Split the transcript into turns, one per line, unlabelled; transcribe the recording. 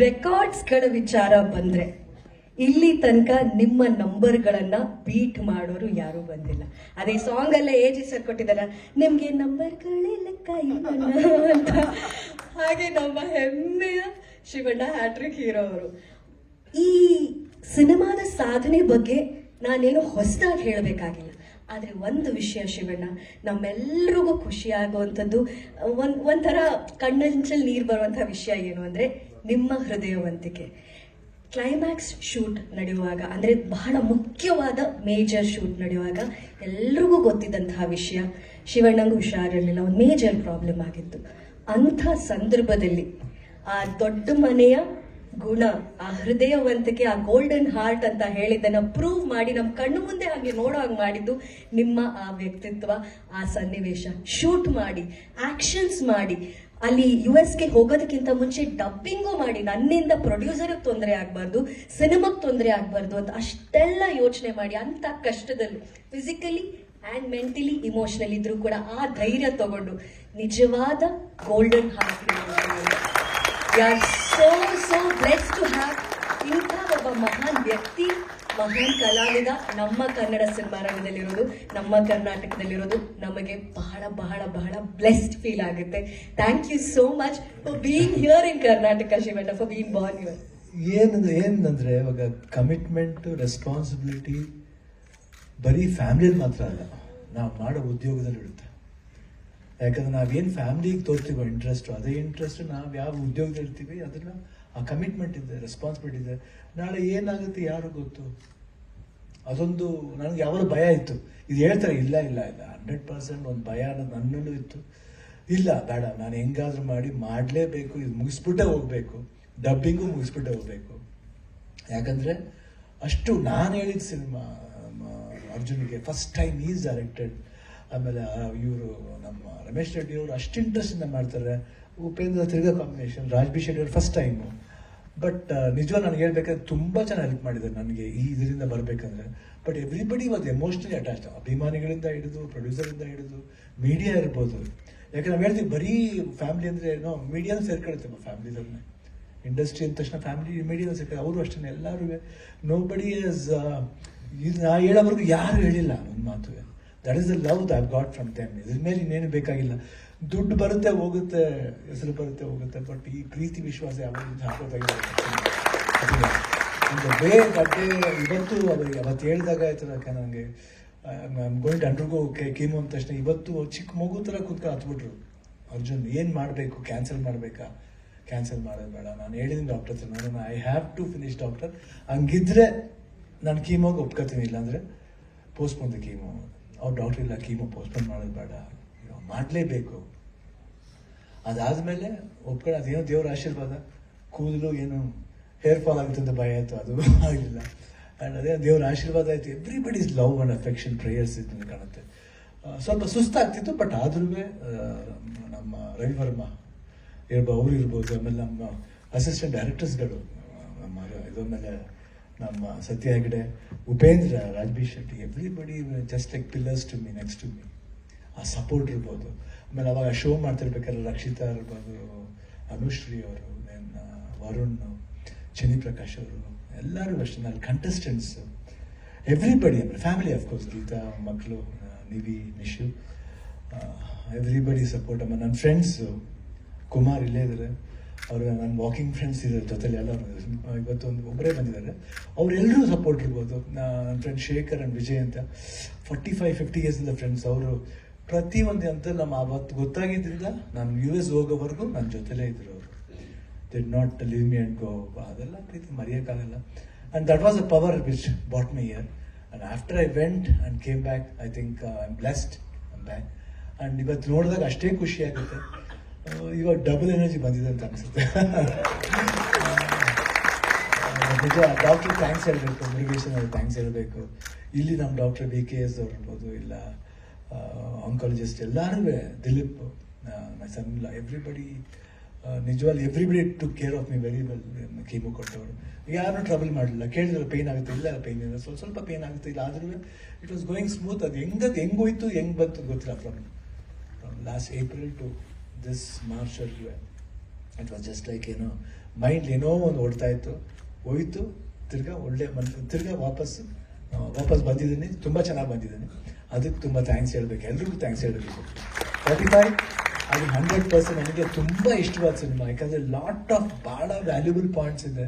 ರೆಕಾರ್ಡ್ಸ್ಗಳ ವಿಚಾರ ಬಂದ್ರೆ ಇಲ್ಲಿ ತನಕ ನಿಮ್ಮ ನಂಬರ್ಗಳನ್ನ ಬೀಟ್ ಮಾಡೋರು ಯಾರು ಬಂದಿಲ್ಲ. ಅದೇ ಸಾಂಗ್ ಅಲ್ಲೇ ಏಜಿ ಸರ್ ಕೊಟ್ಟಿದ್ದಾರೆ, ನಿಮ್ಗೆ ನಂಬರ್ಗಳೇ ಲೆಕ್ಕ ಇಲ್ಲಣ್ಣ ಅಂತ. ಹಾಗೆ ನಮ್ಮ ಹೆಮ್ಮೆಯ ಶಿವಣ್ಣ ಹ್ಯಾಟ್ರಿಕ್ ಹೀರೋ ಅವರು. ಈ ಸಿನಿಮಾದ ಸಾಧನೆ ಬಗ್ಗೆ ನಾನೇನು ಹೊಸದಾಗಿ ಹೇಳಬೇಕಾಗಿಲ್ಲ. ಆದರೆ ಒಂದು ವಿಷಯ ಶಿವಣ್ಣ, ನಮ್ಮೆಲ್ರಿಗೂ ಖುಷಿಯಾಗುವಂಥದ್ದು, ಒಂಥರ ಕಣ್ಣಂಚಲ್ಲಿ ನೀರು ಬರುವಂಥ ವಿಷಯ ಏನು ಅಂದರೆ ನಿಮ್ಮ ಹೃದಯವಂತಿಕೆ. ಕ್ಲೈಮ್ಯಾಕ್ಸ್ ಶೂಟ್ ನಡೆಯುವಾಗ, ಅಂದರೆ ಬಹಳ ಮುಖ್ಯವಾದ ಮೇಜರ್ ಶೂಟ್ ನಡೆಯುವಾಗ ಎಲ್ರಿಗೂ ಗೊತ್ತಿದ್ದಂತಹ ವಿಷಯ, ಶಿವಣ್ಣಂಗೂ ಹುಷಾರಿರಲಿಲ್ಲ, ಒಂದು ಮೇಜರ್ ಪ್ರಾಬ್ಲಮ್ ಆಗಿತ್ತು. ಅಂಥ ಸಂದರ್ಭದಲ್ಲಿ ಆ ದೊಡ್ಡ ಮನೆಯ ಗುಣ, ಆ ಹೃದಯವಂತಿಕೆ, ಆ ಗೋಲ್ಡನ್ ಹಾರ್ಟ್ ಅಂತ ಹೇಳಿದ್ದನ್ನ ಪ್ರೂವ್ ಮಾಡಿ ನಮ್ಮ ಕಣ್ಣು ಮುಂದೆ ಹಾಗೆ ನೋಡೋ ಹಾಗೆ ಮಾಡಿದ್ದು ನಿಮ್ಮ ಆ ವ್ಯಕ್ತಿತ್ವ, ಆ ಸನ್ನಿವೇಶ. ಶೂಟ್ ಮಾಡಿ, ಆಕ್ಷನ್ಸ್ ಮಾಡಿ, ಅಲ್ಲಿ US ಹೋಗೋದಕ್ಕಿಂತ ಮುಂಚೆ ಡಬ್ಬಿಂಗು ಮಾಡಿ, ನನ್ನಿಂದ ಪ್ರೊಡ್ಯೂಸರ್ಗೆ ತೊಂದರೆ ಆಗಬಾರ್ದು, ಸಿನಿಮಾಗೆ ತೊಂದರೆ ಆಗಬಾರ್ದು ಅಂತ ಅಷ್ಟೆಲ್ಲ ಯೋಚನೆ ಮಾಡಿ, ಅಂತ ಕಷ್ಟದಲ್ಲಿ ಫಿಸಿಕಲಿ ಆ್ಯಂಡ್ ಮೆಂಟಲಿ ಇಮೋಷನಲಿ ಇದ್ರೂ ಕೂಡ ಆ ಧೈರ್ಯ ತಗೊಂಡು ನಿಜವಾದ golden heart. We are so blessed to have ಇಂಥ ಒಬ್ಬ ಮಹಾನ್ ವ್ಯಕ್ತಿ, ಮಹಾನ್ ಕಲಾವಿದ ನಮ್ಮ ಕನ್ನಡ ಸಿನಿಮಾ ರಂಗದಲ್ಲಿರೋದು, ನಮ್ಮ ಕರ್ನಾಟಕದಲ್ಲಿರೋದು ನಮಗೆ ಬಹಳ ಬಹಳ ಬಹಳ ಬ್ಲೆಸ್ಡ್ ಫೀಲ್ ಆಗುತ್ತೆ. Thank you so much for being here in Karnataka Shivanna, for being born here.
ಏನಂದ್ರೆ ಇವಾಗ ಕಮಿಟ್ಮೆಂಟ್, ರೆಸ್ಪಾನ್ಸಿಬಿಲಿಟಿ ಬರೀ ಫ್ಯಾಮಿಲಿಯಲ್ಲಿ ಮಾತ್ರ ಅಲ್ಲ, ನಾವು ಮಾಡೋ ಉದ್ಯೋಗದಲ್ಲಿ ಇರುತ್ತೆ. ಯಾಕಂದ್ರೆ ನಾವೇನು ಫ್ಯಾಮಿಲಿಗೆ ತೋರ್ತೀವೋ ಇಂಟ್ರೆಸ್ಟ್, ಅದೇ ಇಂಟ್ರೆಸ್ಟ್ ನಾವು ಯಾವ ಉದ್ಯೋಗದಲ್ಲಿ ಇರ್ತೀವಿ ಅದನ್ನ, ಆ ಕಮಿಟ್ಮೆಂಟ್ ಇದೆ, ರೆಸ್ಪಾನ್ಸಿಬಿಲಿಟಿ ಇದೆ. ನಾಳೆ ಏನಾಗುತ್ತೆ ಯಾರು ಗೊತ್ತು. ಅದೊಂದು ನನಗೆ ಯಾವಾಗ ಭಯ ಇತ್ತು. ಇದು ಹೇಳ್ತಾರೆ, ಇಲ್ಲ 100% ಒಂದು ಭಯ ಅನ್ನೋದು ನನ್ನಲ್ಲೂ ಇತ್ತು. ಇಲ್ಲ ಬೇಡ, ನಾನು ಹೆಂಗಾದ್ರೂ ಮಾಡಲೇಬೇಕು, ಇದು ಮುಗಿಸ್ಬಿಟ್ಟೆ ಹೋಗ್ಬೇಕು, ಡಬ್ಬಿಂಗು ಮುಗಿಸ್ಬಿಟ್ಟೆ ಹೋಗ್ಬೇಕು. ಯಾಕಂದ್ರೆ ಅಷ್ಟು ನಾನು ಹೇಳಿದ ಸಿನಿಮಾ ಅರ್ಜುನ್ಗೆ ಫಸ್ಟ್ ಟೈಮ್ ಈಸ್ ಡೈರೆಕ್ಟೆಡ್. ಆಮೇಲೆ ಇವರು ನಮ್ಮ ರಮೇಶ್ ರೆಡ್ಡಿ ಅವರು ಅಷ್ಟು ಇಂಟ್ರೆಸ್ಟಿಂದ ಮಾಡ್ತಾರೆ. ಉಪೇಂದ್ರ ತಿರ್ಗಾ ಕಾಂಬಿನೇಷನ್, ರಾಜ್ಬಿ ಶೆಟ್ಟಿ ಅವರು ಫಸ್ಟ್ ಟೈಮು. ಬಟ್ ನಿಜವಾಗಿ ನನಗೆ ಹೇಳ್ಬೇಕಾದ್ರೆ ತುಂಬ ಚೆನ್ನಾಗಿ ಹೆಲ್ಪ್ ಮಾಡಿದ್ದಾರೆ ನನಗೆ ಈ ಇದರಿಂದ ಬರಬೇಕಂದ್ರೆ. But everybody was emotionally attached, ಅಭಿಮಾನಿಗಳಿಂದ ಹಿಡಿದು, ಪ್ರೊಡ್ಯೂಸರಿಂದ ಹಿಡಿದು, ಮೀಡಿಯಾ ಇರ್ಬೋದು. ಯಾಕಂದ್ರೆ ನಾವು ಹೇಳ್ತೀವಿ ಬರೀ ಫ್ಯಾಮಿಲಿ ಅಂದರೆ ಏನೋ ಮೀಡಿಯಾನು ಸೇರ್ಕೊಳುತ್ತೆ ಫ್ಯಾಮಿಲಿದವ್ರನ್ನ. ಇಂಡಸ್ಟ್ರಿ ಅಂದ ತಕ್ಷಣ ಫ್ಯಾಮಿಲಿ, ಮೀಡಿಯಾನು ಸೇರ್ಕೊಳ್ಳಿ, ಅವರು ಅಷ್ಟೇ ಎಲ್ಲರೂ. ನೋ ಬಡಿ ಈಸ್ ಇದು ನಾ ಹೇಳೋವರೆಗೂ ಯಾರು ಹೇಳಿಲ್ಲ ಒಂದು ಮಾತು. That is the love that got from them. ಇದ್ರ ಮೇಲೆ ಇನ್ನೇನು ಬೇಕಾಗಿಲ್ಲ. ದುಡ್ಡು ಬರುತ್ತೆ ಹೋಗುತ್ತೆ, ಹೆಸರು ಬರುತ್ತೆ ಹೋಗುತ್ತೆ, ಬಟ್ ಈ ಪ್ರೀತಿ ವಿಶ್ವಾಸ ಯಾವಾಗ ಹಾಕೋದಾಗಿದೆ. ಬಟ್ಟೆ ಇವತ್ತು ಅವತ್ತು ಹೇಳಿದಾಗ ಆಯ್ತು ನನಗೆ, ಗೋಯಿಂಟ್ ಅಂಡ್ರಿಗೋ ಕೀಮೋ ಅಂದ ತಕ್ಷಣ ಇವತ್ತು ಚಿಕ್ಕ ಮಗು ಥರ ಕೂತ್ಕೊಂಡು ಹತ್ಬಿಟ್ರು. ಅರ್ಜುನ್ ಏನು ಮಾಡಬೇಕು, ಕ್ಯಾನ್ಸಲ್ ಮಾಡಬೇಕಾ? ಕ್ಯಾನ್ಸಲ್ ಮಾಡೋದು ಬೇಡ, ನಾನು ಹೇಳಿದ್ದೀನಿ ಡಾಕ್ಟರ್ ಹತ್ರ, ನಾನು I have to finish doctor. ಹಂಗಿದ್ರೆ ನಾನು ಕೀಮೋಗೆ ಒಪ್ಕೋತೀನಿ, ಇಲ್ಲಾಂದರೆ ಪೋಸ್ಟ್ಪೋನ್ ದ ಕೀಮೋ. ಅವ್ರು ಡಾಕ್ಟರ್ ಇಲ್ಲ, ಕೀಮೋ ಪೋಸ್ಟ್ಪೋನ್ ಮಾಡೋದು ಬೇಡ, ಮಾಡಲೇಬೇಕು. ಅದಾದಮೇಲೆ ಒಪ್ಕೊಂಡು, ಅದೇನೋ ದೇವ್ರ ಆಶೀರ್ವಾದ, ಕೂದಲು ಏನು ಹೇರ್ ಫಾಲ್ ಆಗುತ್ತೆ ಅಂತ ಭಯ ಆಯಿತು, ಅದು ಆಗಲಿಲ್ಲ. ಆ್ಯಂಡ್ ಅದೇ ದೇವ್ರ ಆಶೀರ್ವಾದ ಆಯಿತು. Everybody's love and affection, prayers ಇದ್ದು ಕಾಣುತ್ತೆ. ಸ್ವಲ್ಪ ಸುಸ್ತಾಗ್ತಿತ್ತು, ಬಟ್ ಆದ್ರೂ ನಮ್ಮ ರವಿವರ್ಮ ಅವರು ಇರ್ಬೋದು, ಆಮೇಲೆ ನಮ್ಮ ಅಸಿಸ್ಟೆಂಟ್ ಡೈರೆಕ್ಟರ್ಸ್ಗಳು, ನಮ್ಮ ಇದೊಂದ್ಮೇಲೆ ನಮ್ಮ Satya Hegde, Upendra, Raj B Shetty, everybody just like pillars to me, next to me. ಆ ಸಪೋರ್ಟ್ ಇರ್ಬೋದು. ಆಮೇಲೆ ಅವಾಗ ಶೋ ಮಾಡ್ತಿರ್ಬೇಕಾದ್ರೆ ರಕ್ಷಿತಾ ಇರ್ಬೋದು, ಅನುಶ್ರೀ ಅವರು, ವರುಣ್, ಚನಿ ಪ್ರಕಾಶ್ ಅವರು, ಎಲ್ಲರೂ ಅಷ್ಟೇ. ನಾನು ಕಂಟೆಸ್ಟೆಂಟ್ಸು, ಎವ್ರಿಬಡಿ, ಆಮೇಲೆ ಫ್ಯಾಮಿಲಿ ಅಫ್ಕೋರ್ಸ್, ಗೀತಾ ಮಕ್ಕಳು, ನಿವಿ, ನಿಶು, ಎವ್ರಿಬಡಿ ಸಪೋರ್ಟ್. ಆಮೇಲೆ ನನ್ನ ಫ್ರೆಂಡ್ಸು, ಕುಮಾರ್ ಇಲ್ಲೇ ಇದ್ದಾರೆ, ಅವರು ನನ್ನ ವಾಕಿಂಗ್ ಫ್ರೆಂಡ್ಸ್ ಇದ್ದಾರೆ ಜೊತೆಲಿ ಎಲ್ಲ. ಇವತ್ತು ಒಬ್ಬರೇ ಬಂದಿದ್ದಾರೆ, ಅವರೆಲ್ಲರೂ ಸಪೋರ್ಟ್ ಇರ್ಬೋದು. ನನ್ನ ಫ್ರೆಂಡ್ ಶೇಖರ್ ಆ್ಯಂಡ್ ವಿಜಯ್ ಅಂತ 45-50 ಇಯರ್ಸಿಂದ ಫ್ರೆಂಡ್ಸ್. ಅವರು ಪ್ರತಿಯೊಂದು ಅಂತ ನಮ್ಮ ಅವತ್ತು ಗೊತ್ತಾಗಿದ್ದರಿಂದ ನಾನು US ಹೋಗೋವರೆಗೂ ನನ್ನ ಜೊತೆಲೇ ಇದ್ರು. ಅವರು did not leave me and go. ಅದೆಲ್ಲ ಪ್ರೀತಿ ಮರೆಯೋಕ್ಕಾಗಲ್ಲ. And that was a power which bought my year. And after I went and came back, I think I am blessed, I'm back. And ಇವತ್ತು ನೋಡಿದಾಗ ಅಷ್ಟೇ ಖುಷಿ ಆಗುತ್ತೆ. ಇವಾಗ ಡಬಲ್ ಎನರ್ಜಿ ಬಂದಿದೆ ಅಂತ ಅನಿಸುತ್ತೆ. ನಿಜ ಡಾಕ್ಟ್ರಿಗೆ ಥ್ಯಾಂಕ್ಸ್ ಹೇಳಬೇಕು, ಮುರುಗೇಶನ್ ಅವ್ರಿಗೆ ಥ್ಯಾಂಕ್ಸ್ ಹೇಳಬೇಕು. ಇಲ್ಲಿ ನಮ್ಮ ಡಾಕ್ಟರ್ BKS ಅವ್ರು ಇರ್ಬೋದು, ಇಲ್ಲ ಆಂಕಾಲಜಿಸ್ಟ್ ಎಲ್ಲರೂ, ದಿಲೀಪ್, ಮೈ ಸನ್, ಎವ್ರಿಬಡಿ, ನಿಜವಾಗ್ಲೂ everybody took care of me very well. Chemo ಕೊಟ್ಟವರು ಯಾರೂ ಟ್ರಬಲ್ ಮಾಡಲಿಲ್ಲ. ಕೇಳಿದ್ರೆ ಪೇಯ್ನ್ ಆಗುತ್ತೆ, ಇಲ್ಲ ಪೇಯ್ನ್ ಇಲ್ಲ, ಸ್ವಲ್ಪ ಪೇಯ್ನ್ ಆಗುತ್ತೆ, ಇಲ್ಲ ಆದ್ರೂ ಇಟ್ ವಾಸ್ ಗೋಯಿಂಗ್ ಸ್ಮೂತ್. ಅದು ಹೆಂಗೆ ಹೋಯ್ತು, ಹೆಂಗೆ ಬಂತು ಗೊತ್ತಿಲ್ಲ. From last April to this March or it was just like, mind ಏನೋ ಒಂದು ಓಡ್ತಾ ಇತ್ತು, ಹೋಯ್ತು, ತಿರ್ಗಾ ಒಳ್ಳೆ ತಿರ್ಗಾ ವಾಪಸ್ ಬಂದಿದ್ದೀನಿ, ತುಂಬ ಚೆನ್ನಾಗಿ ಬಂದಿದ್ದೀನಿ. ಅದಕ್ಕೆ ತುಂಬ ಥ್ಯಾಂಕ್ಸ್ ಹೇಳ್ಬೇಕು, ಎಲ್ರಿಗೂ ಥ್ಯಾಂಕ್ಸ್ ಹೇಳಬೇಕು. 45 ಅದು 100% ನನಗೆ ತುಂಬ ಇಷ್ಟವಾದ ಸಿನಿಮಾ, ಯಾಕಂದರೆ ಲಾಟ್ ಆಫ್ ಭಾಳ ವ್ಯಾಲ್ಯೂಬಲ್ ಪಾಯಿಂಟ್ಸ್ ಇದೆ.